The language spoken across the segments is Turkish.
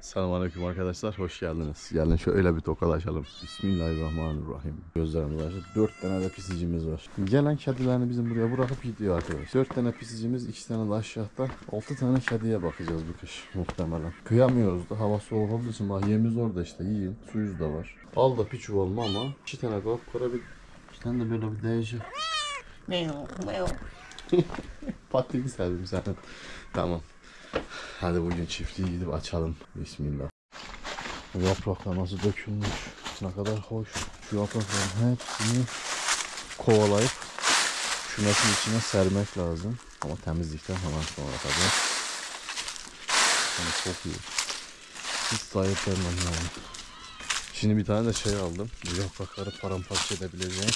Selamünaleyküm arkadaşlar, hoş geldiniz. Gelin şöyle bir tokalaşalım. Bismillahirrahmanirrahim. Gözlerimiz açık. 4 tane de pisicimiz var. Gelen kedilerini bizim buraya bırakıp gidiyor arkadaşlar. 4 tane pisicimiz, 2 tane de aşağıda. 6 tane kediye bakacağız bu kış muhtemelen. Kıyamıyoruz da, hava soğuk olduğu için bak yemimiz orada işte, yiyin. Suyuz da var. Al da bir çuval ama 2 tane kapkara bir 2 tane de böyle bir değişik. Patini sevdim zaten. Tamam. Hadi bugün çiftliğe gidip açalım. Bismillah. Bu yapraklar nasıl dökülmüş. Ne kadar hoş. Şu yaprakların hepsini kovalayıp kümesin içine sermek lazım. Ama temizlikten hemen sonra tabii. Yani çok iyi. Hiç sahiplenmem yani. Şimdi bir tane de şey aldım. Bu yaprakları paramparça edebileceğim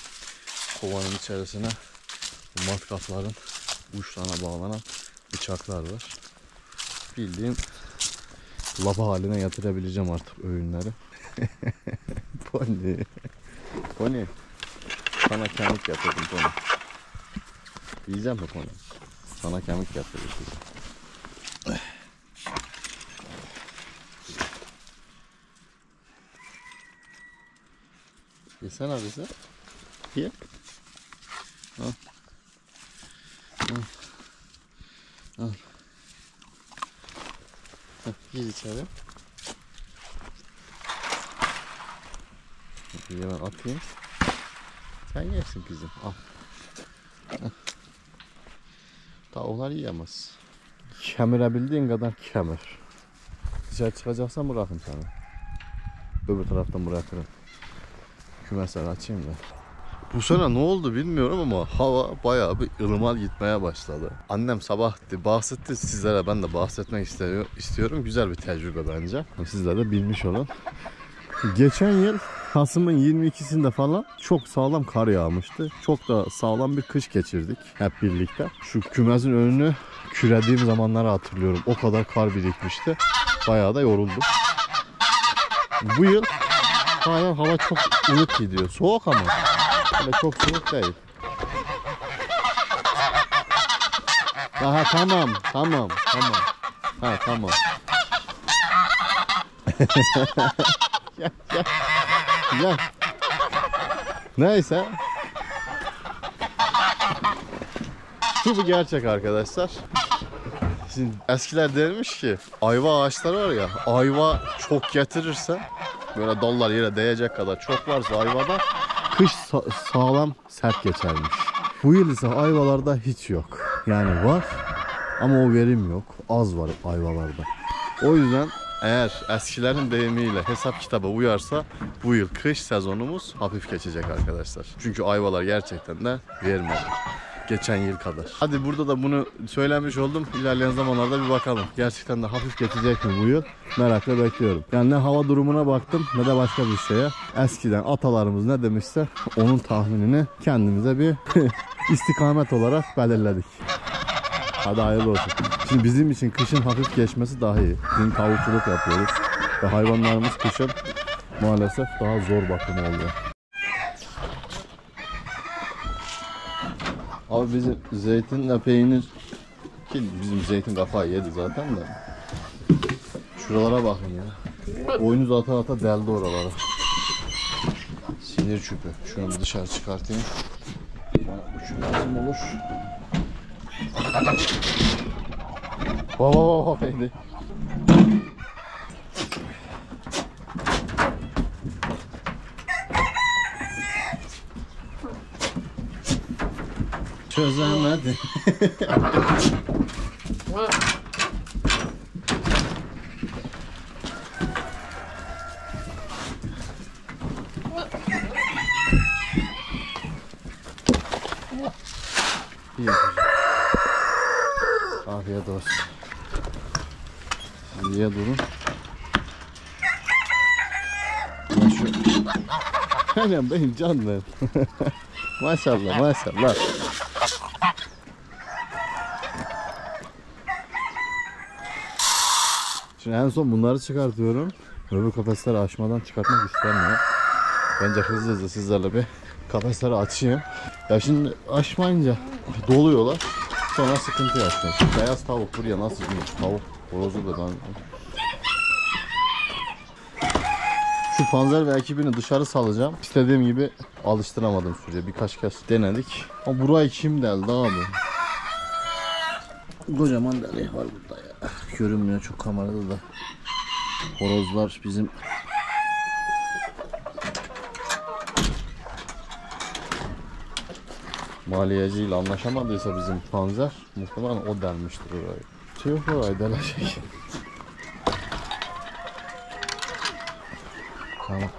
kovanın içerisine bu matkapların uçlarına bağlanan bıçaklar var. Bildiğin lapa haline yatırabileceğim artık öğünleri. Pony. Pony. Sana kemik yatırdım Pony. Yiyeceğim mi Pony? Sana kemik yatırdım. Yesene bize. Ye. Al. Al. Al. Gir içeri. Bir hemen atayım. Sen yersin kızım. Al. Tavuklar yiyemez. Kemirebildiğin kadar kemir. Dışarı çıkacaksan bırakın sana. Öbür taraftan bırakırım. Kümesleri açayım da. Bu sene ne oldu bilmiyorum ama hava bayağı bir ılıman gitmeye başladı. Annem sabah bahsetti, sizlere ben de bahsetmek istiyorum. Güzel bir tecrübe bence. Sizler de bilmiş olun. Geçen yıl Kasım'ın 22'sinde falan çok sağlam kar yağmıştı. Çok da sağlam bir kış geçirdik hep birlikte. Şu kümesin önünü kürediğim zamanları hatırlıyorum. O kadar kar birikmişti. Bayağı da yoruldum. Bu yıl hala hava çok ılık gidiyor. Soğuk ama. Öyle çok soğuk değil. Aha tamam. Ha tamam. Gel. Neyse. Bu gerçek arkadaşlar. Şimdi eskiler dermiş ki ayva ağaçları var ya, ayva çok getirirse böyle dallar yere değecek kadar çok varsa ayvada kış sağlam sert geçermiş. Bu yıl ise ayvalarda hiç yok. Yani var ama o verim yok. Az var ayvalarda. O yüzden eğer eskilerin deyimiyle hesap kitaba uyarsa bu yıl kış sezonumuz hafif geçecek arkadaşlar. Çünkü ayvalar gerçekten de vermedi. Geçen yıl kadar. Hadi burada da bunu söylemiş oldum. İlerleyen zamanlarda bir bakalım. Gerçekten de hafif geçecek mi bu yıl? Merakla bekliyorum. Yani ne hava durumuna baktım ne de başka bir şeye. Eskiden atalarımız ne demişse onun tahminini kendimize bir istikamet olarak belirledik. Hadi hayırlı olsun. Şimdi bizim için kışın hafif geçmesi daha iyi. Bizim tavukçuluk yapıyoruz. Ve hayvanlarımız kışın maalesef daha zor bakım oluyor. Abi bizim zeytinle peynir ki bizim zeytin kafayı yedi zaten de. Şuralara bakın ya. Boynuz ata ata deldi oralara. Sinir çüpü. Şunu bir dışarı çıkartayım. Bu çüp lazım olur. Vaa neydi? Çözemedi. Afiyet olsun. Niye durun? Annem benim canım. Maşallah. Şimdi en son bunları çıkartıyorum. Öbür kafesleri açmadan çıkartmak istemiyorum. Bence hızlı sizlerle bir kafesleri açayım. Ya şimdi açmayınca doluyorlar. Sonra sıkıntı yaşıyor. Beyaz tavuk buraya nasıl girmiş? Tavuk horozu da ben. Şu panzer ve ekibini dışarı salacağım. İstediğim gibi alıştıramadım sürüye. Birkaç kez denedik. Ama burayı kim deldi abi? Kocaman delik var burada ya. Görünmüyor çok kamerada da. Horozlar bizim maliyeciyle anlaşamadıysa bizim panzer muhtemelen o delmiştir orayı. Yok orayı delecek. Tamam.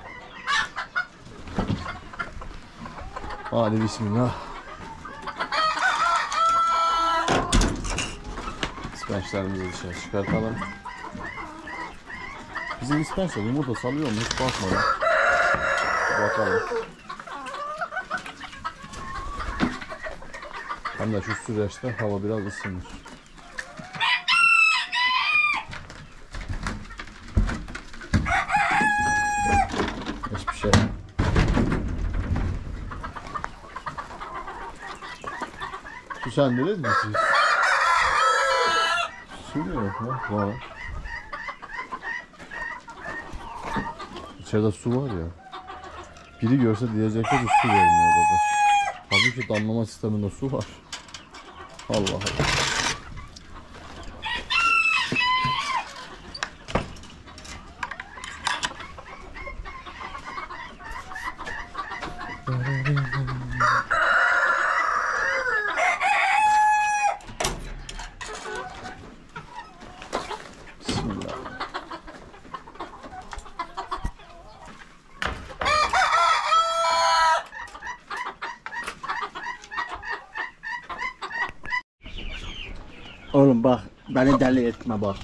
Hadi bismillah. İspençlerimizi dışarı çıkartalım. Bizim ispençler yumurta salıyor mu hiç bakmadım. Bakalım. Hem de şu süreçte hava biraz ısınır. Hiçbir şey. Su sendiniz mi siz? Su mu yok mu? Var. İçeride su var ya. Biri görse diyecek ki su vermiyor baba. Halbuki damlama sisteminde su var. Allah Allah. Bismillah. Oğlum bak, beni deli etme bak.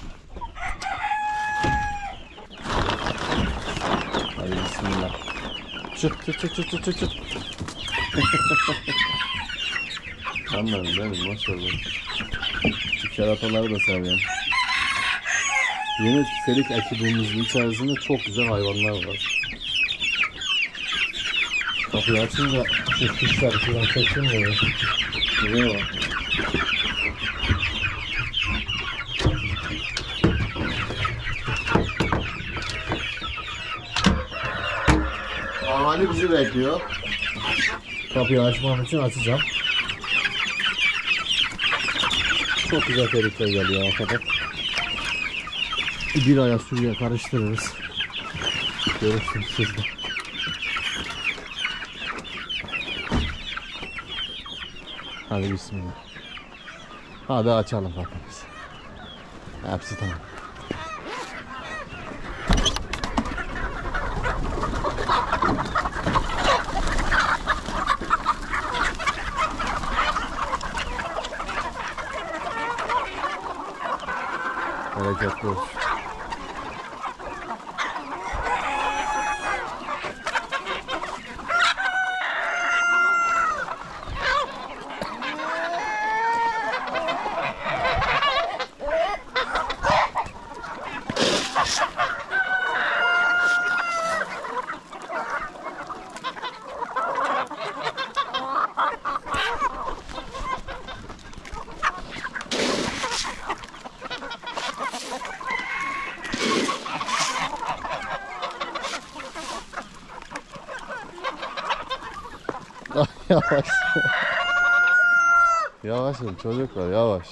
Hadi bismillah. Çık çık çık çık çık çık çık. Anladım benim maşallah. Şu kerataları da seviyorum. Yeni Ferik ekibimizin içerisinde çok güzel hayvanlar var. Kapıyı açınca şu kuşlar şuradan çektim mi? Buraya bak. Ahali bizi bekliyor. Kapıyı açmam için açacağım. Çok güzel ferikler geliyor arkadaşlar. Bir aya sürüye karıştırırız. Görüşürüz sizde. Hadi bismillah. Hadi açalım kapımızı. Hepsi tamam. Bereketli olsun. Yavaş. Yavaşın çocuklar yavaş.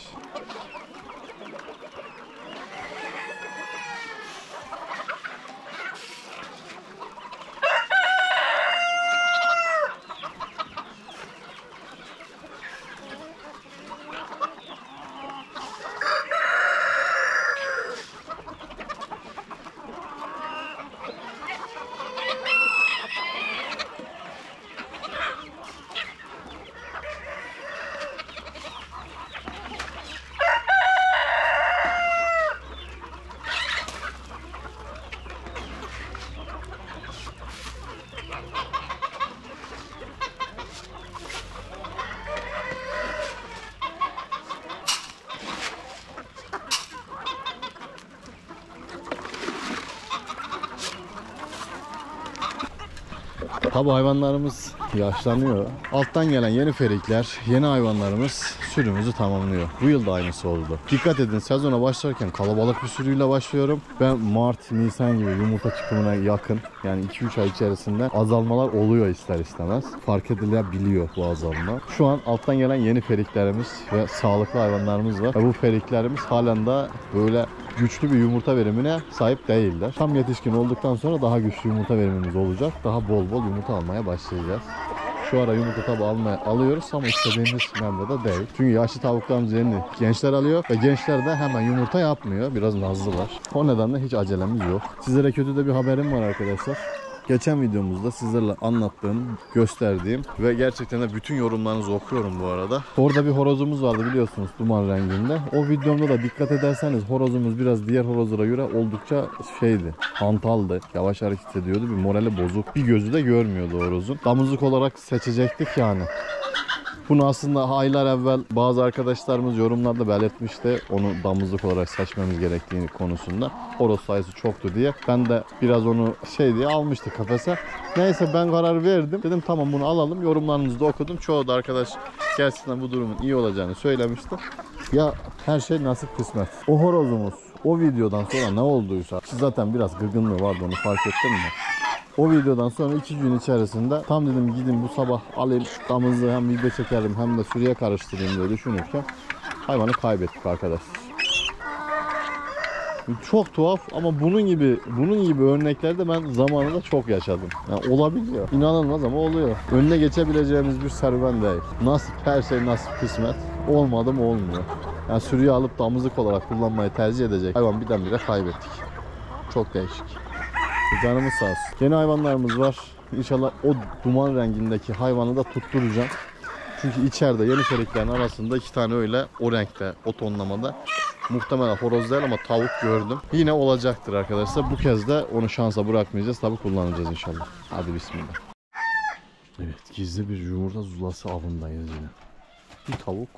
Tabi hayvanlarımız yaşlanıyor. Alttan gelen yeni ferikler, yeni hayvanlarımız sürümüzü tamamlıyor. Bu yıl da aynısı oldu. Dikkat edin, sezona başlarken kalabalık bir sürüyle başlıyorum. Ben Mart, Nisan gibi yumurta çıkımına yakın, yani 2-3 ay içerisinde azalmalar oluyor ister istemez. Fark edilebiliyor bu azalma. Şu an alttan gelen yeni feriklerimiz ve sağlıklı hayvanlarımız var. Ve bu feriklerimiz halen de böyle güçlü bir yumurta verimine sahip değiller. Tam yetişkin olduktan sonra daha güçlü yumurta verimimiz olacak. Daha bol bol yumurta almaya başlayacağız. Şu ara yumurta tabi alıyoruz ama istediğimiz meblağda değil. Çünkü yaşlı tavuklarımız yeni gençler alıyor ve gençler de hemen yumurta yapmıyor. Biraz nazlılar. O nedenle hiç acelemiz yok. Sizlere kötü de bir haberim var arkadaşlar. Geçen videomuzda sizlerle anlattığım, gösterdiğim ve gerçekten de bütün yorumlarınızı okuyorum bu arada. Orada bir horozumuz vardı biliyorsunuz, duman renginde. O videomda da dikkat ederseniz horozumuz biraz diğer horozlara göre oldukça hantaldı. Yavaş hareket ediyordu, bir morali bozuk. Bir gözü de görmüyordu horozun. Damızlık olarak seçecektik yani. Bunu aslında aylar evvel bazı arkadaşlarımız yorumlarda belirtmişti. Onu damızlık olarak seçmemiz gerektiğini konusunda. Horoz sayısı çoktu diye. Ben de biraz onu diye almıştık kafese. Neyse ben karar verdim. Dedim tamam bunu alalım. Yorumlarınızı da okudum. Çoğu da arkadaş gerçekten bu durumun iyi olacağını söylemişti. Ya her şey nasip kısmet. O horozumuz o videodan sonra ne olduysa, zaten biraz gırgınlığı vardı, onu fark ettim mi? O videodan sonra 2 gün içerisinde tam dedim gidin bu sabah alayım damızlığı, hem video çekerim hem de sürüye karıştırayım diye düşünürken hayvanı kaybettik arkadaşlar. Çok tuhaf ama bunun gibi örneklerde ben zamanında çok yaşadım. Yani olabiliyor. İnanılmaz ama oluyor. Önüne geçebileceğimiz bir serüven değil. Nasip, her şey nasip kısmet. Olmadı mı olmuyor. Yani sürüye alıp damızlık olarak kullanmayı tercih edecek hayvan birdenbire kaybettik. Çok değişik. Canımız sağ olsun. Yeni hayvanlarımız var. İnşallah o duman rengindeki hayvanı da tutturacağım. Çünkü içeride yeni feriklerin arasında 2 tane öyle o renkte, o tonlamada. Muhtemelen horoz değil ama tavuk gördüm. Yine olacaktır arkadaşlar. Bu kez de onu şansa bırakmayacağız. Tabii kullanacağız inşallah. Hadi bismillah. Evet, gizli bir yumurta zulası avındayız yine. Bir tavuk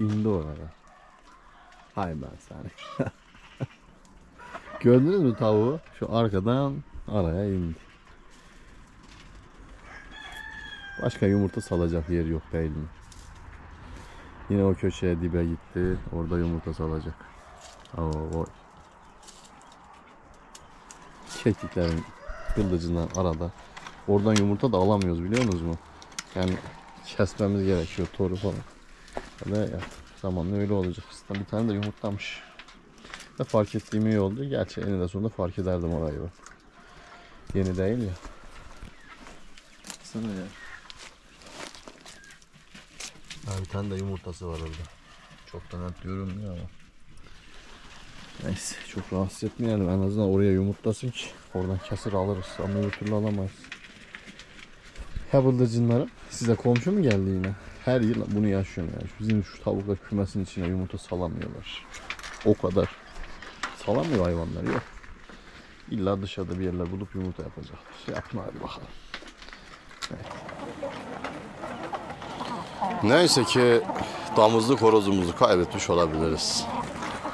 indi oraya. Hay ben seni. Gördünüz mü tavuğu? Şu arkadan araya indi. Başka yumurta salacak yer yok değil mi? Yine o köşeye dibe gitti. Orada yumurta salacak. Oy. Kekliklerin kılıcından arada. Oradan yumurta da alamıyoruz biliyor musunuz mu? Yani kesmemiz gerekiyor toru falan. Ve zamanla öyle olacak. Bir tane de yumurtlamış. Ve fark ettiğim iyi oldu. Gerçi eninde sonunda fark ederdim orayı. Yeni değil ya. Sana ya. Bir tane de yumurtası var orada. Çok da net görünmüyor ama. Neyse çok rahatsız etmeyelim. En azından oraya yumurtlasın ki oradan kesir alırız. Ama öbür türlü alamayız. Ya bıldırcınlarım, size komşu mu geldi yine? Her yıl bunu yaşıyorum yani. Bizim şu tavuklar kümesin içine yumurta salamıyorlar. O kadar. Salamıyor hayvanlar, yok. İlla dışarıda bir yerler bulup yumurta yapacaklar. Yapma hadi bakalım. Evet. Neyse ki damızlık horozumuzu kaybetmiş olabiliriz.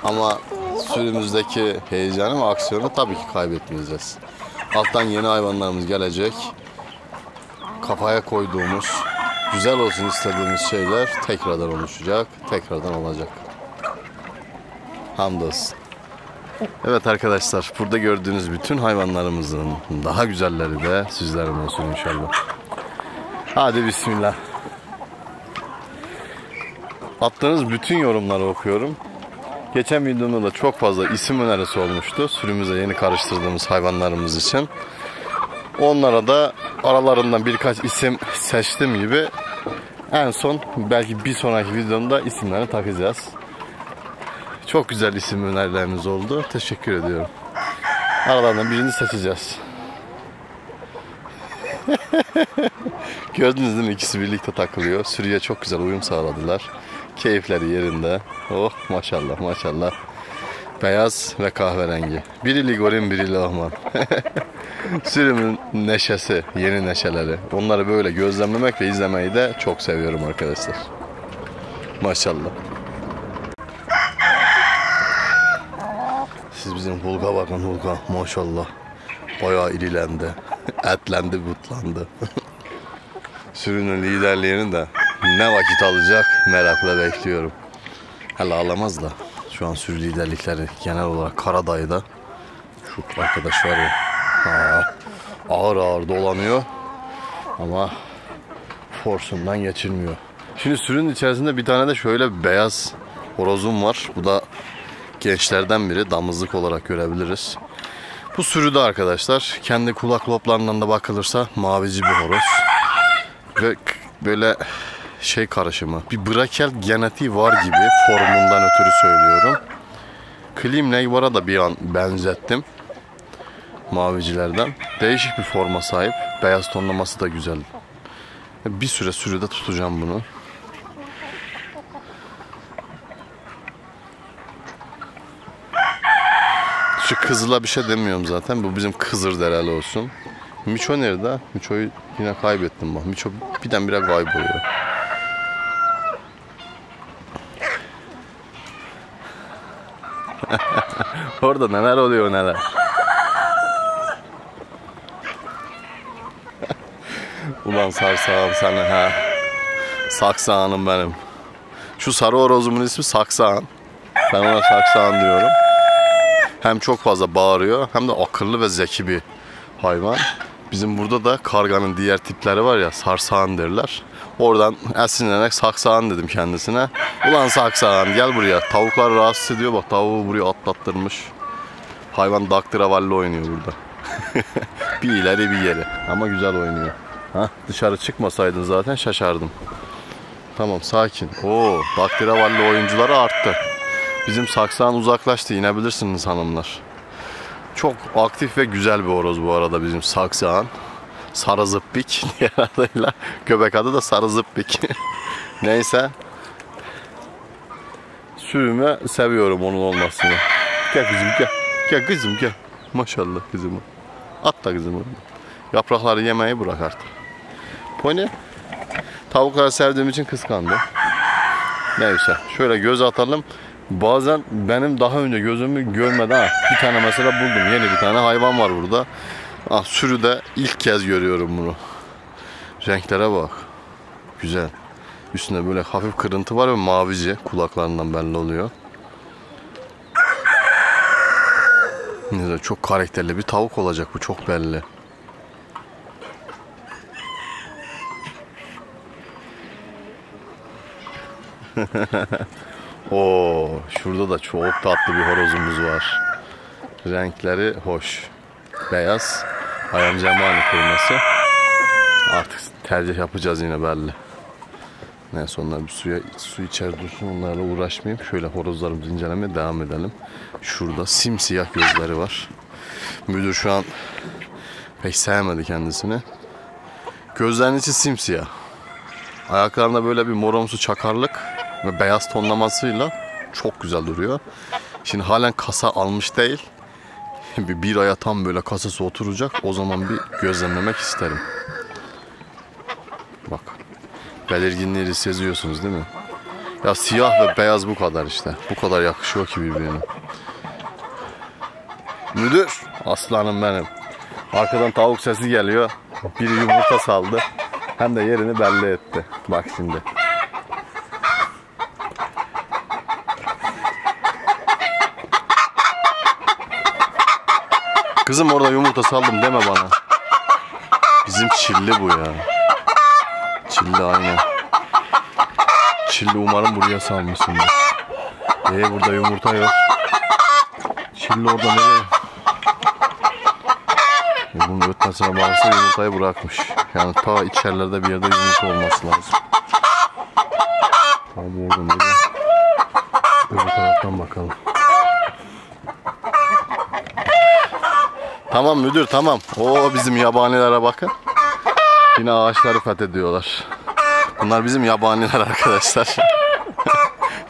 Ama sürümüzdeki heyecanı ve aksiyonu tabii ki kaybetmeyeceğiz. Alttan yeni hayvanlarımız gelecek. Kafaya koyduğumuz, güzel olsun istediğimiz şeyler tekrardan oluşacak, tekrardan olacak. Hamdolsun. Evet arkadaşlar, burada gördüğünüz bütün hayvanlarımızın daha güzelleri de sizlerin olsun inşallah. Hadi bismillah. Attığınız bütün yorumları okuyorum. Geçen videomda da çok fazla isim önerisi olmuştu. Sürümüze yeni karıştırdığımız hayvanlarımız için. Onlara da aralarından birkaç isim seçtim gibi. En son belki bir sonraki videomda isimlerini takacağız. Çok güzel isim önerilerimiz oldu. Teşekkür ediyorum. Aralarından birini seçeceğiz. Gördünüz değil mi? İkisi birlikte takılıyor. Sürüye çok güzel uyum sağladılar. Keyifleri yerinde. Oh maşallah maşallah. Beyaz ve kahverengi. Biri Ligorin, biri Lohman. Sürümün neşesi, yeni neşeleri. Onları böyle gözlemlemek ve izlemeyi de çok seviyorum arkadaşlar. Maşallah. Siz bizim Hulk'a bakın, Hulk'a maşallah. Bayağı irilendi. Etlendi, butlandı. Sürünün liderliğini de ne vakit alacak merakla bekliyorum. Hala ağlamaz da. Şu an sürü liderlikleri genel olarak Karadayı'da. Şu arkadaş var ya. Ağır ağır dolanıyor. Ama forsundan geçirmiyor. Şimdi sürünün içerisinde bir tane de şöyle beyaz horozum var. Bu da gençlerden biri. Damızlık olarak görebiliriz. Bu sürüde arkadaşlar. Kendi kulak loblarından da bakılırsa mavici bir horoz. Ve böyle şey karışımı. Bir brakel genetiği var gibi, formundan ötürü söylüyorum. Klim Neyvar'a da bir an benzettim. Mavicilerden. Değişik bir forma sahip. Beyaz tonlaması da güzel. Bir süre sürüde tutacağım bunu. Şu kızıla bir şey demiyorum zaten. Bu bizim Kızılderili olsun. Miço nerede? Miço'yu yine kaybettim bak. Miço birdenbire kayboluyor. Orada neler oluyor neler. Ulan sarsağım seni ha. Saksağanım benim. Şu sarı horozumun ismi Saksağan. Ben ona Saksağan diyorum. Hem çok fazla bağırıyor hem de akıllı ve zeki bir hayvan. Bizim burada da karganın diğer tipleri var ya, sarsağan derler. Oradan esinlenerek Saksağan dedim kendisine. Ulan Saksağan gel buraya. Tavuklar rahatsız ediyor, bak tavuğu buraya atlattırmış. Hayvan daktıravalli oynuyor burada. Bir ileri bir geri ama güzel oynuyor. Hah, dışarı çıkmasaydın zaten şaşardım. Tamam sakin. Oo, daktıravalli oyuncuları arttı. Bizim Saksağan uzaklaştı, inebilirsiniz hanımlar. Çok aktif ve güzel bir horoz bu arada bizim Saksağan. Sarı zıppik diğer adıyla. Köpek adı da Sarı zıppik. Neyse. Sürümü seviyorum onun olmasını. Gel kızım gel. Gel kızım gel. Maşallah kızım. At da kızım. Yaprakları yemeyi bırak artık. Pony. Tavukları sevdiğim için kıskandı. Neyse. Şöyle göz atalım. Bazen benim daha önce gözümü görmedi ha. Bir tane mesela buldum. Yeni bir tane hayvan var burada. Ah, sürüde ilk kez görüyorum bunu. Renklere bak. Güzel. Üstünde böyle hafif kırıntı var ve mavici. Kulaklarından belli oluyor. Neyse, çok karakterli bir tavuk olacak bu, çok belli. Oo, şurada da çok tatlı bir horozumuz var. Renkleri hoş. Beyaz. Ayam Cemali kırması. Artık tercih yapacağız yine belli. Neyse onlar bir su içer dursun, onlarla uğraşmayayım. Şöyle horozlarımızı incelemeye devam edelim. Şurada simsiyah gözleri var. Müdür şu an pek sevmedi kendisini. Gözlerinin içi simsiyah. Ayaklarında böyle bir moromsu çakarlık ve beyaz tonlamasıyla çok güzel duruyor. Şimdi halen kasa almış değil. Bir aya tam böyle kasası oturacak. O zaman bir gözlemlemek isterim. Bak. Belirginliği seziyorsunuz değil mi? Ya siyah ve beyaz bu kadar işte. Bu kadar yakışıyor ki birbirine. Müdür. Aslanım benim. Arkadan tavuk sesi geliyor. Biri yumurta saldı. Hem de yerini belli etti. Bak şimdi. Kızım orada yumurta saldım deme bana. Bizim çilli bu ya. Çilli aynen. Çilli umarım buraya salmışsındır. Burada yumurta yok. Çilli orada nereye? Bunun ötmesine bağlısı yumurtayı bırakmış. Yani ta içerilerde bir yerde yumurta olması lazım. Tamam orada nereye? Öbür taraftan bakalım. Tamam müdür tamam. Oo, bizim yabanilere bakın. Yine ağaçları fethediyorlar. Bunlar bizim yabaniler arkadaşlar.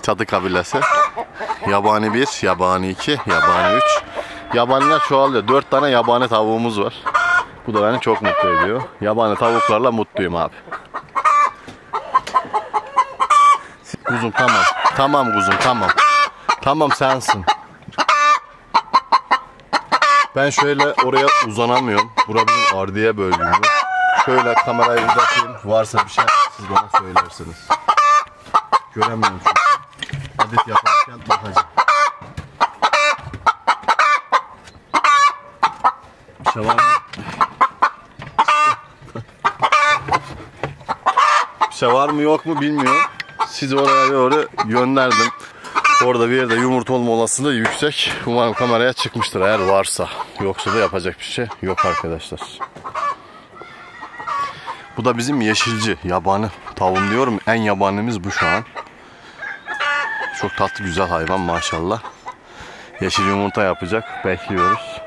Çatı kabilesi. Yabani 1, yabani 2, yabani 3. Yabaniler çoğalıyor. 4 tane yabani tavuğumuz var. Bu da beni çok mutlu ediyor. Yabani tavuklarla mutluyum abi. Kuzum tamam. Tamam kuzum tamam. Tamam sensin. Ben şöyle oraya uzanamıyorum. Burası bizim ardiye bölgümde. Şöyle kamerayı uzatayım. Varsa bir şey siz bana söylersiniz. Göremiyorum çünkü. Adet yaparken bakacağım. Bir şey var mı? Bir şey var mı yok mu bilmiyorum. Sizi oraya doğru gönderdim. Orada bir yerde yumurta olma olasılığı yüksek. Umarım kameraya çıkmıştır eğer varsa. Yoksa da yapacak bir şey yok arkadaşlar. Bu da bizim yeşilci, yabani tavuğum diyorum. En yabanimiz bu şu an. Çok tatlı güzel hayvan maşallah. Yeşil yumurta yapacak. Bekliyoruz.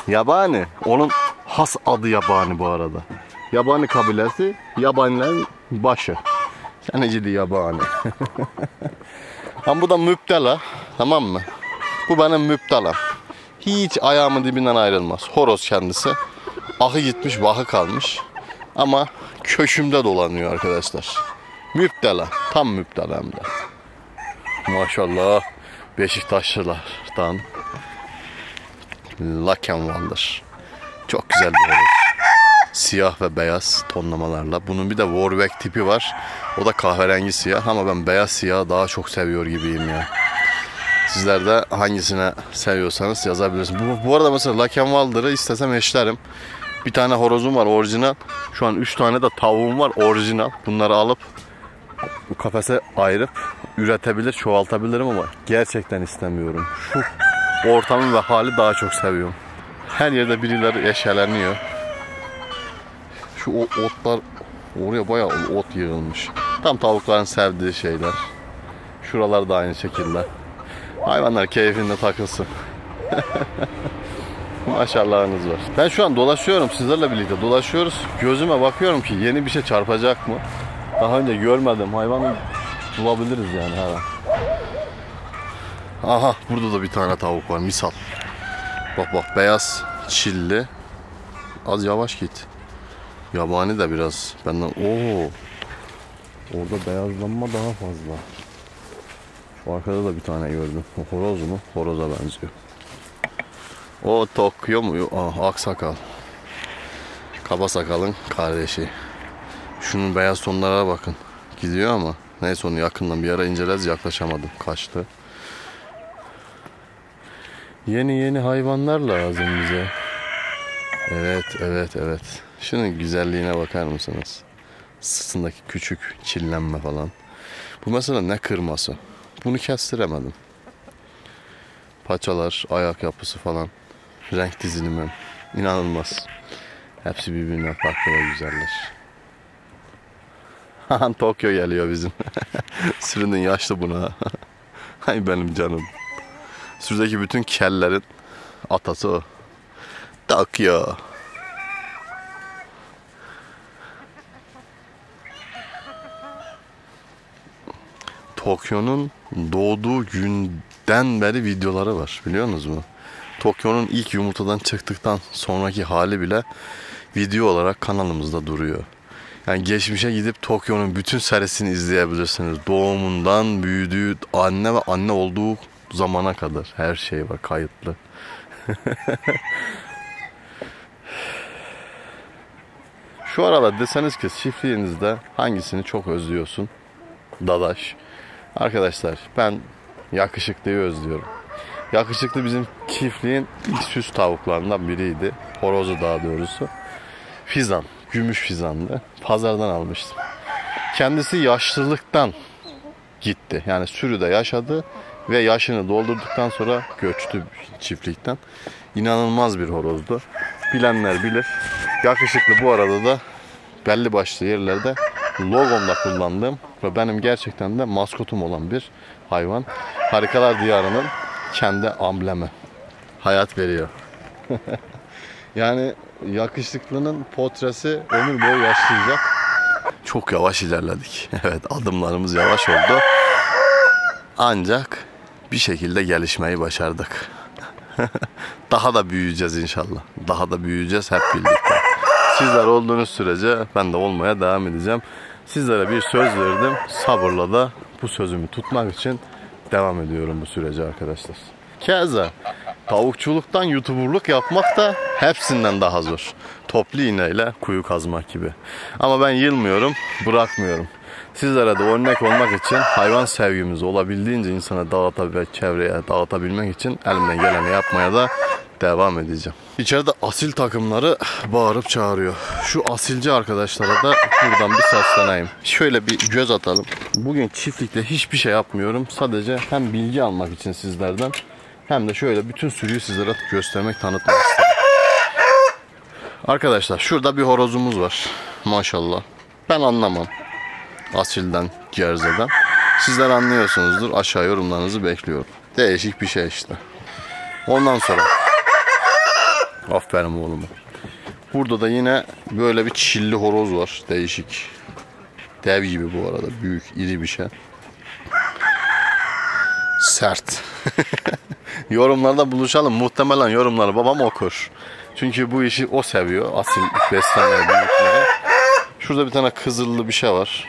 Yabani. Onun has adı yabani bu arada. Yabani kabilesi yabanilerin başı. Senecidi yabani. Ama bu da müptela. Tamam mı? Bu benim müptelam. Hiç ayağımın dibinden ayrılmaz. Horoz kendisi. Ahı gitmiş, vahı kalmış. Ama köşümde dolanıyor arkadaşlar. Müptela. Tam müptela hem de. Maşallah. Beşiktaşlılardan. Lakenval'dır. Çok güzel bir horoz. Siyah ve beyaz tonlamalarla. Bunun bir de Warwick tipi var. O da kahverengi siyah ama ben beyaz siyahı daha çok seviyor gibiyim ya. Sizler de hangisine seviyorsanız yazabilirsiniz. Bu arada mesela Lakenval'dırı istesem eşlerim. Bir tane horozum var orijinal. Şu an 3 tane de tavuğum var orijinal. Bunları alıp bu kafese ayırıp üretebilir, çoğaltabilirim ama gerçekten istemiyorum. Şu ortamı ve hali daha çok seviyorum. Her yerde birileri eşeleniyor. Şu otlar, oraya bayağı ot yığılmış. Tam tavukların sevdiği şeyler. Şuralar da aynı şekilde. Hayvanlar keyfinde takılsın. Maşallahınız var. Ben şu an dolaşıyorum, sizlerle birlikte dolaşıyoruz. Gözüme bakıyorum ki yeni bir şey çarpacak mı? Daha önce görmedim. Hayvanı bulabiliriz yani her an. Aha, burada da bir tane tavuk var misal. Bak bak, beyaz çilli. Az yavaş git. Yabani de biraz benden. Oo. Orada beyazlanma daha fazla. Şu arkada da bir tane gördüm. O horoz mu? Horoza benziyor. O Tokyo mu? Aksakal. Kaba sakalın kardeşi. Şunun beyaz tonlara bakın. Gidiyor ama. Neyse onu yakından bir ara inceleriz. Yaklaşamadım. Kaçtı. Yeni hayvanlar lazım bize. Evet. Şunun güzelliğine bakar mısınız? Sırtındaki küçük çillenme falan. Bu mesela ne kırması? Bunu kestiremedim. Paçalar, ayak yapısı falan. Renk dizilimi. İnanılmaz. Hepsi birbirinden farklı ve güzeller. Tokyo geliyor bizim. Sürünün yaşlı buna. Hay benim canım. Sürüdeki bütün kellerin atası o. Tokyo. Tokyo'nun doğduğu günden beri videoları var, biliyor musunuz mu? Tokyo'nun ilk yumurtadan çıktıktan sonraki hali bile video olarak kanalımızda duruyor. Yani geçmişe gidip Tokyo'nun bütün serisini izleyebilirsiniz. Doğumundan büyüdüğü, anne ve anne olduğu zamana kadar her şey var kayıtlı. Şu aralar deseniz ki çiftliğinizde hangisini çok özlüyorsun? Dadaş. Arkadaşlar ben yakışıklıyı özlüyorum. Yakışıklı bizim çiftliğin ilk süs tavuklarından biriydi. Horozu daha doğrusu. Fizan. Gümüş fizandı. Pazardan almıştım. Kendisi yaşlılıktan gitti. Yani sürüde yaşadı ve yaşını doldurduktan sonra göçtü çiftlikten. İnanılmaz bir horozdu. Bilenler bilir. Yakışıklı bu arada da belli başlı yerlerde logomda kullandığım ve benim gerçekten de maskotum olan bir hayvan. Harikalar Diyarı'nın kendi amblemi. Hayat veriyor. Yani yakışıklının portresi ömür boyu yaşayacak. Çok yavaş ilerledik. Evet, adımlarımız yavaş oldu. Ancak bir şekilde gelişmeyi başardık. Daha da büyüyeceğiz inşallah. Daha da büyüyeceğiz hep birlikte. Sizler olduğunuz sürece ben de olmaya devam edeceğim. Sizlere bir söz verdim. Sabırla da bu sözümü tutmak için devam ediyorum bu sürece arkadaşlar. Keza tavukçuluktan YouTuber'luk yapmak da hepsinden daha zor. Toplu iğneyle kuyu kazmak gibi. Ama ben yılmıyorum, bırakmıyorum. Sizlere de örnek olmak için hayvan sevgimizi olabildiğince insana ve çevreye dağıtabilmek için elimden geleni yapmaya da devam edeceğim. İçeride asil takımları bağırıp çağırıyor. Şu asilci arkadaşlara da buradan bir sesleneyim. Şöyle bir göz atalım. Bugün çiftlikte hiçbir şey yapmıyorum. Sadece hem bilgi almak için sizlerden hem de şöyle bütün sürüyü sizlere göstermek, tanıtmak istedim. Arkadaşlar şurada bir horozumuz var. Maşallah. Ben anlamam. Asilden, gerzeden. Sizler anlıyorsunuzdur. Aşağı yorumlarınızı bekliyorum. Değişik bir şey işte. Ondan sonra aferin oğlum. Burada da yine böyle bir çilli horoz var. Değişik. Dev gibi bu arada. Büyük, iri bir şey. Sert. Yorumlarda buluşalım. Muhtemelen yorumları babam okur. Çünkü bu işi o seviyor. Asil beslenmeyi, büyütmeyi. Şurada bir tane kızıllı bir şey var.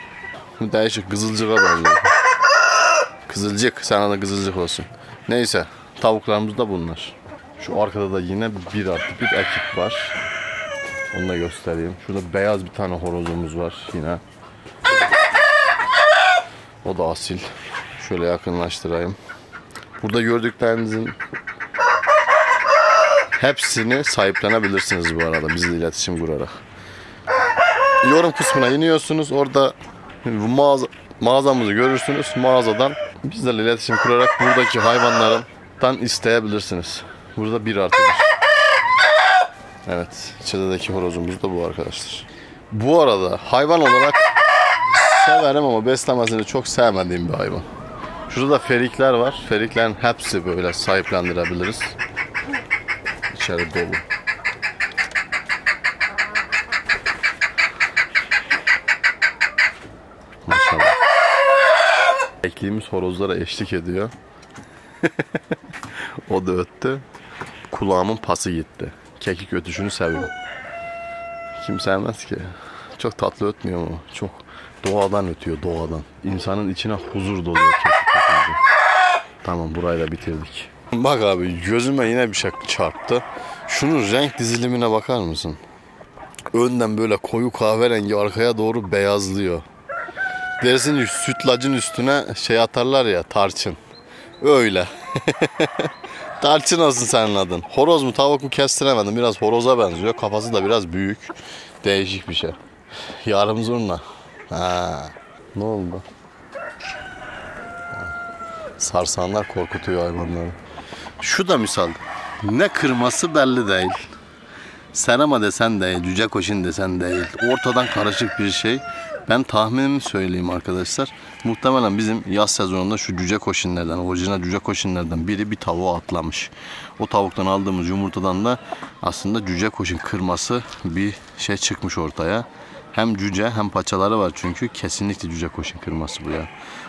Değişik, kızılcığa benziyor. Kızılcık. Sana da kızılcık olsun. Neyse. Tavuklarımız da bunlar. Şu arkada da yine 1+1 ekip var. Onu da göstereyim. Şurada beyaz bir tane horozumuz var yine. O da asil. Şöyle yakınlaştırayım. Burada gördüklerinizin hepsini sahiplenebilirsiniz bu arada bizle iletişim kurarak. Yorum kısmına iniyorsunuz. Orada mağazamızı görürsünüz. Mağazadan bizlerle iletişim kurarak buradaki hayvanlardan isteyebilirsiniz. Burada 1+1. Evet, içerideki horozumuz da bu arkadaşlar. Bu arada hayvan olarak severim ama beslemesini çok sevmediğim bir hayvan. Şurada da ferikler var. Feriklerin hepsi böyle sahiplendirebiliriz. İçeri dolu. Maşallah. Ektiğimiz horozlara eşlik ediyor. O da öttü. Kulağımın pası gitti. Kekik ötüşünü seviyorum. Kim sevmez ki? Çok tatlı ötmüyor mu? Çok doğadan ötüyor, doğadan. İnsanın içine huzur doluyor kekik ötünce. Tamam, burayı da bitirdik. Bak abi, gözüme yine bir şey çarptı. Şunun renk dizilimine bakar mısın? Önden böyle koyu kahverengi, arkaya doğru beyazlıyor. Dersin sütlacın üstüne şey atarlar ya, tarçın. Öyle. Tarçın olsun senin adın. Horoz mu tavuk mu kestiremedim. Biraz horoza benziyor. Kafası da biraz büyük. Değişik bir şey. Yarım zurna. Ha. Ne oldu? Sarsanlar korkutuyor hayvanları. Şu da misal. Ne kırması belli değil. Serama desen değil. Cüce koşun desen değil. Ortadan karışık bir şey. Ben tahminimi söyleyeyim arkadaşlar. Muhtemelen bizim yaz sezonunda şu cüce koşinlerden, orijinal cüce koşinlerden biri bir tavuğa atlamış. O tavuktan aldığımız yumurtadan da aslında cüce koşin kırması bir şey çıkmış ortaya. Hem cüce hem paçaları var çünkü kesinlikle cüce koşin kırması bu ya.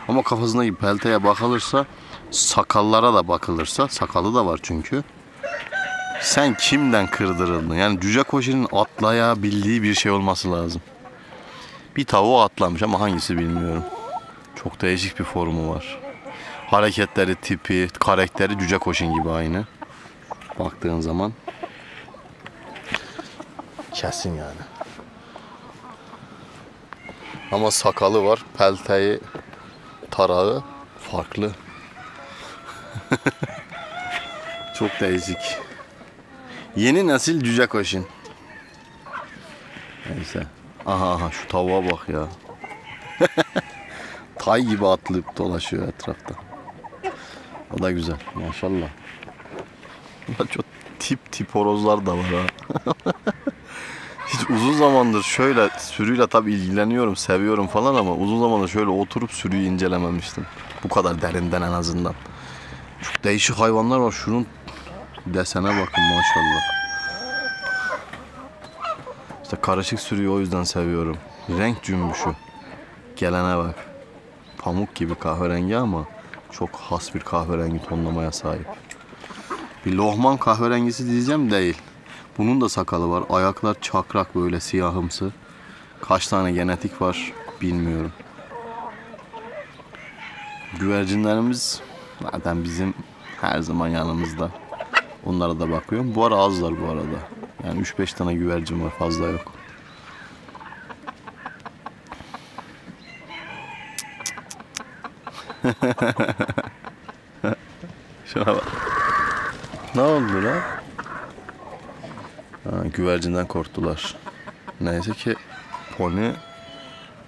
Ama kafasındaki pelteye bakılırsa, sakallara da bakılırsa, sakalı da var çünkü. Sen kimden kırdırıldın? Yani cüce koşinin atlayabildiği bir şey olması lazım. Bir tavuğa atlamış ama hangisi bilmiyorum. Çok değişik bir formu var. Hareketleri, tipi, karakteri cüce koşun gibi aynı. Baktığın zaman. Kesin yani. Ama sakalı var. Pelteği, tarağı farklı. Çok değişik. Yeni nesil cüce koşun. Neyse. Aha şu tavuğa bak ya. Tay gibi atlayıp dolaşıyor etrafta. O da güzel maşallah. Çok tip horozlar da var ha. Hiç uzun zamandır şöyle sürüyle tabii ilgileniyorum, seviyorum falan ama uzun zamandır şöyle oturup sürüyü incelememiştim. Bu kadar derinden en azından. Çok değişik hayvanlar var. Şunun desene bakın maşallah. İşte karışık sürüyü o yüzden seviyorum. Renk cümbüşü. Gelene bak. Pamuk gibi kahverengi ama çok has bir kahverengi tonlamaya sahip. Bir lohman kahverengisi diyeceğim değil. Bunun da sakalı var. Ayaklar çakrak böyle siyahımsı. Kaç tane genetik var bilmiyorum. Güvercinlerimiz zaten bizim her zaman yanımızda. Onlara da bakıyorum. Bu ara azlar bu arada. Yani 3-5 tane güvercin var, fazla yok. Şuna bak. Ne oldu lan? Ha, güvercinden korktular. Neyse ki pony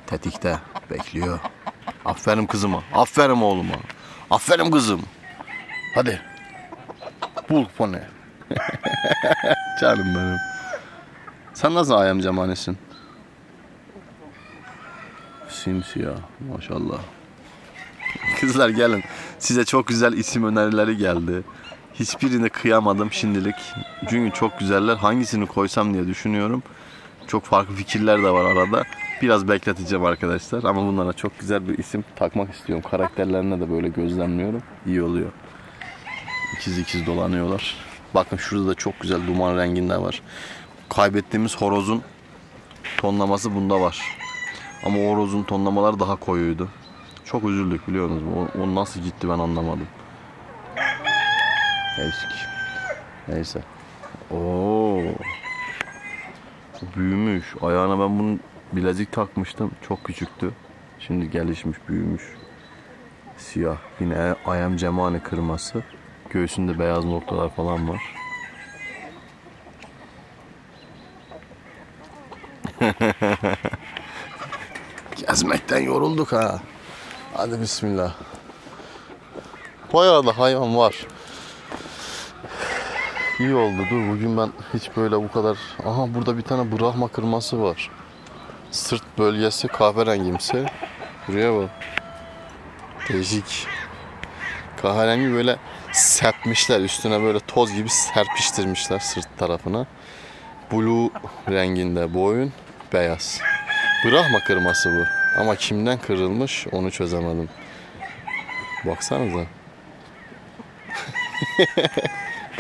tetikte bekliyor. Aferin kızıma. Aferin oğluma. Aferin kızım. Hadi. Bul pony. Canım benim. Sen nasıl ayam cemanesin? Simsiyah. Maşallah. Kızlar gelin. Size çok güzel isim önerileri geldi. Hiçbirini kıyamadım şimdilik. Çünkü çok güzeller. Hangisini koysam diye düşünüyorum. Çok farklı fikirler de var arada. Biraz bekleteceğim arkadaşlar. Ama bunlara çok güzel bir isim takmak istiyorum. Karakterlerine de böyle gözlemliyorum. İyi oluyor. İkiz ikiz dolanıyorlar. Bakın şurada da çok güzel duman renginde var. Kaybettiğimiz horozun tonlaması bunda var. Ama o horozun tonlamaları daha koyuydu. Çok üzüldük biliyor musunuz? O nasıl gitti ben anlamadım. Değişik. Neyse. Oo. Büyümüş. Ayağına ben bunun bilezik takmıştım. Çok küçüktü. Şimdi gelişmiş, büyümüş. Siyah. Yine ayam cemane kırması. Göğsünde beyaz noktalar falan var. Gezmekten yorulduk ha. Hadi bismillah. Bayağı da hayvan var. İyi oldu. Dur bugün ben hiç böyle bu kadar... Aha burada bir tane Brahma kırması var. Sırt bölgesi kahverengimsi. Buraya bak. Değişik. Kahverengi böyle serpmişler. Üstüne böyle toz gibi serpiştirmişler sırt tarafına. Blue renginde boyun. Beyaz. Brahma kırması bu. Ama kimden kırılmış onu çözemedim. Baksanıza.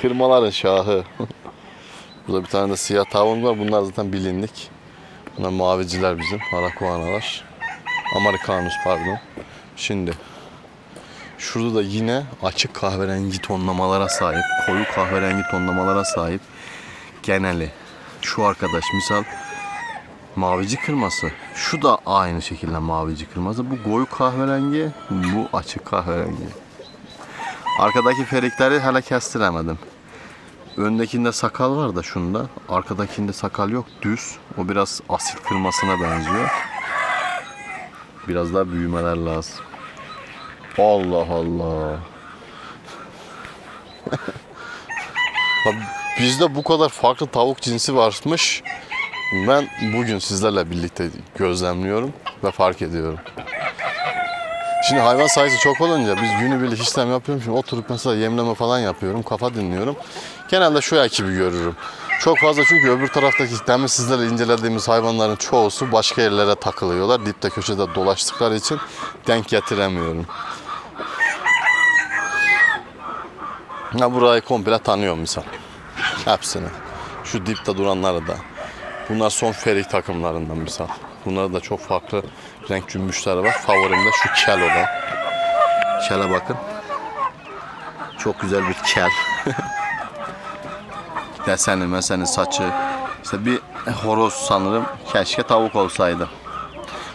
Kırmaların şahı. Burada bir tane de siyah tavuğum var. Bunlar zaten bilindik. Bunlar maviciler bizim. Arakuanalar. Amerikanus pardon. Şimdi. Şurada da yine açık kahverengi tonlamalara sahip. Koyu kahverengi tonlamalara sahip. Geneli. Şu arkadaş misal. Mavici kırması. Şu da aynı şekilde mavici kırması. Bu koyu kahverengi. Bu açık kahverengi. Arkadaki ferikleri hala kestiremedim. Öndekinde sakal var da şunda. Arkadakinde sakal yok. Düz. O biraz asil kırmasına benziyor. Biraz daha büyümeler lazım. Allah Allah. Bizde bu kadar farklı tavuk cinsi varmış. Ben bugün sizlerle birlikte gözlemliyorum ve fark ediyorum. Şimdi hayvan sayısı çok olunca biz günübirlik işlem yapıyorum. Şimdi oturup mesela yemleme falan yapıyorum. Kafa dinliyorum. Genelde şu ekibi görürüm. Çok fazla çünkü öbür taraftaki demin sizlerle incelediğimiz hayvanların çoğusu başka yerlere takılıyorlar. Dipte köşede dolaştıkları için denk getiremiyorum. Ya burayı komple tanıyorum misal. Hepsini. Şu dipte duranları da. Bunlar son ferik takımlarından misal. Bunlarda da çok farklı renk cümbüşleri var. Favorim de şu kel olan. Kele bakın. Çok güzel bir kel. Deseni meseni saçı. İşte bir horoz sanırım. Keşke tavuk olsaydı.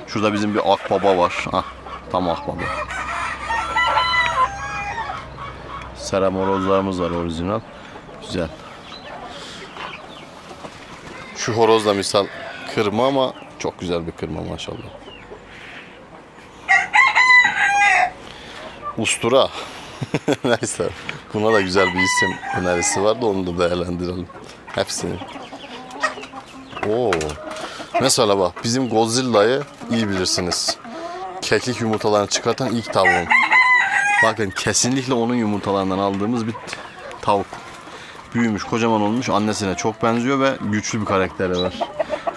Şurada bizim bir akbaba var. Ah, tam akbaba. Serem horozlarımız var orijinal. Güzel. Şu horoz da misal kırma ama çok güzel bir kırma maşallah. Ustura. Neyse. Buna da güzel bir isim önerisi var da onu da değerlendirelim. Hepsini. Oo. Mesela bak bizim Godzilla'yı iyi bilirsiniz. Keklik yumurtalarını çıkartan ilk tavuğum. Bakın kesinlikle onun yumurtalarından aldığımız bir tavuk. Büyümüş, kocaman olmuş. Annesine çok benziyor ve güçlü bir karakteri var.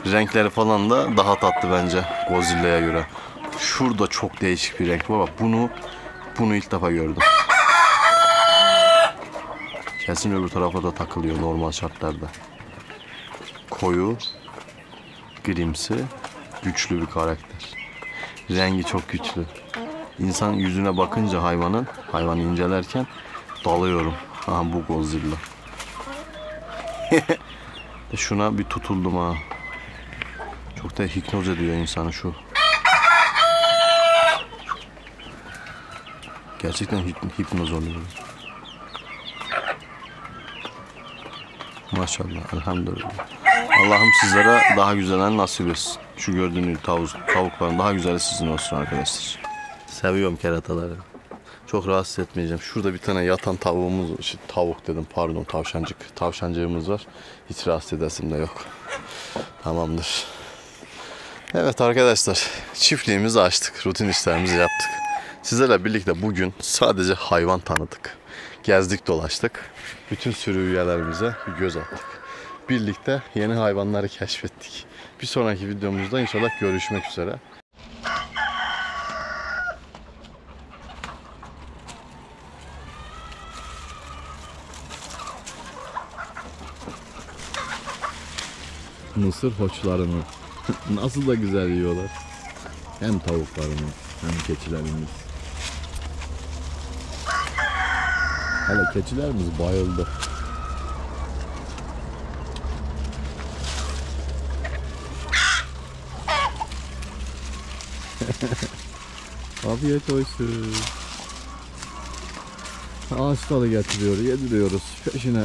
Renkleri falan da daha tatlı bence Godzilla'ya göre. Şurada çok değişik bir renk var. Bak bunu ilk defa gördüm. Kesin öbür tarafa da takılıyor normal şartlarda. Koyu, grimsi, güçlü bir karakter. Rengi çok güçlü. İnsan yüzüne bakınca hayvanı incelerken dalıyorum. Aha bu Godzilla. Şuna bir tutuldum ha. Çok da hipnoz ediyor insanı şu. Gerçekten hipnoz oluyor. Maşallah, elhamdülillah. Allah'ım sizlere daha güzeller nasip etsin. Şu gördüğünüz tavukların daha güzeli sizin olsun arkadaşlar. Seviyorum kerataları. Çok rahatsız etmeyeceğim. Şurada bir tane yatan tavuğumuz, tavuk dedim pardon, tavşancığımız var. Hiç rahatsız edesim de yok. Tamamdır. Evet arkadaşlar, çiftliğimizi açtık, rutin işlerimizi yaptık. Sizlerle birlikte bugün sadece hayvan tanıdık. Gezdik dolaştık. Bütün sürü üyelerimize bir göz attık. Birlikte yeni hayvanları keşfettik. Bir sonraki videomuzda inşallah görüşmek üzere. Mısır hoçlarını nasıl da güzel yiyorlar. Hem tavuklarını hem keçilerimiz. Hele keçilerimiz bayıldı. Afiyet olsun. Ağaç dalı getiriyor, yediriyoruz. Peşine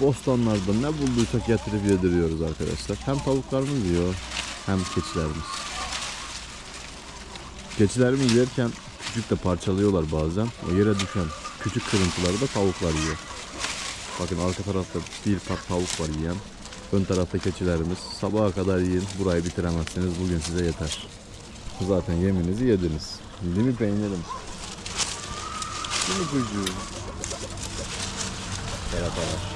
bostanlarda ne bulduysak getirip yediriyoruz arkadaşlar. Hem tavuklarımız yiyor hem keçilerimiz. Keçilerimiz yerken küçük de parçalıyorlar bazen. O yere düşen küçük kırıntıları da tavuklar yiyor. Bakın arka tarafta bir pat tavuk var yiyen. Ön tarafta keçilerimiz. Sabaha kadar yiyin. Burayı bitiremezseniz bugün size yeter. Zaten yeminizi yediniz. Değil mi peynirim? Değil mi kucuğum? Keratalar.